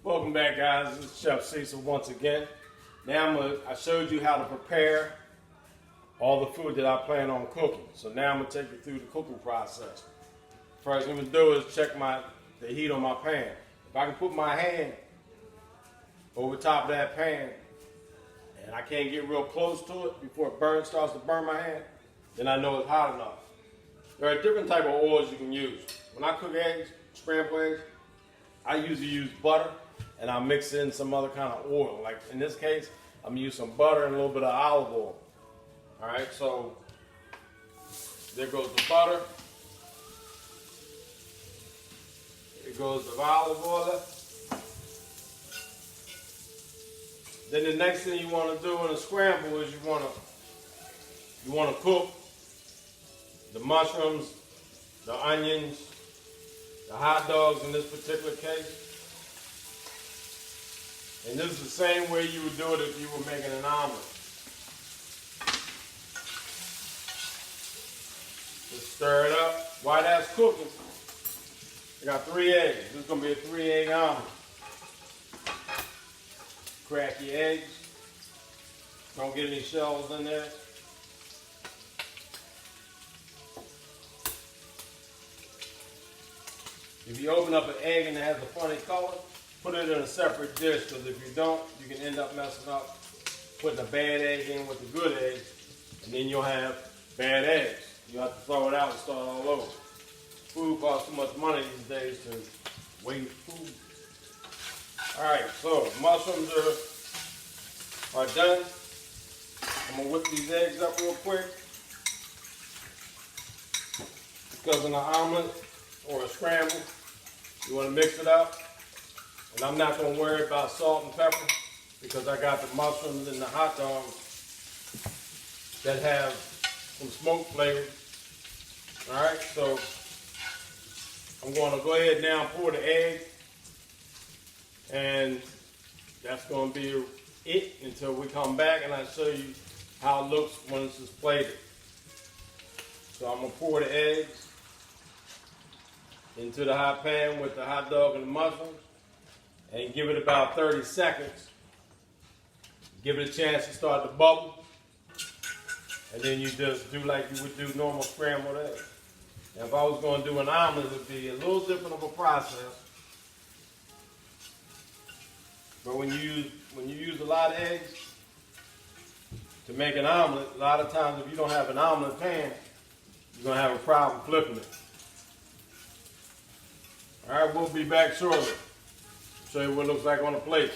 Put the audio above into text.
Welcome back, guys. This is Chef Cecil once again. Now I showed you how to prepare all the food that I plan on cooking. So now I'm gonna take you through the cooking process. First thing I'm gonna do is check the heat on my pan. If I can put my hand over top of that pan and I can't get real close to it before it starts to burn my hand, then I know it's hot enough. There are different type of oils you can use. When I cook eggs, scrambled eggs, I usually use butter and I mix in some other kind of oil. Like in this case, I'm gonna use some butter and a little bit of olive oil. All right, so there goes the butter. There goes the olive oil. Then the next thing you want to do in a scramble is you want to cook the mushrooms, the onions, the hot dogs in this particular case. And this is the same way you would do it if you were making an omelet. Just stir it up. While that's cooking, I got 3 eggs. This is going to be a 3-egg omelet. Crack your eggs. Don't get any shells in there. If you open up an egg and it has a funny color, put it in a separate dish, because if you don't, you can end up messing up putting a bad egg in with the good eggs, and then you'll have bad eggs. You'll have to throw it out and start all over. Food costs too much money these days to waste food. Alright, so mushrooms are done. I'm going to whip these eggs up real quick. Because in an omelet or a scramble, you want to mix it up. And I'm not going to worry about salt and pepper because I got the mushrooms and the hot dogs that have some smoke flavor. Alright, so I'm going to go ahead now and pour the egg. And that's going to be it until we come back and I show you how it looks when it's just plated. So I'm going to pour the eggs into the hot pan with the hot dog and the mushrooms and give it about 30 seconds. Give it a chance to start to bubble. And then you just do like you would do normal scrambled eggs. Now if I was going to do an omelet, it would be a little different of a process. But when you use a lot of eggs to make an omelet, a lot of times if you don't have an omelet pan, you're going to have a problem flipping it. Alright, we'll be back shortly. Show you what it looks like on the plate.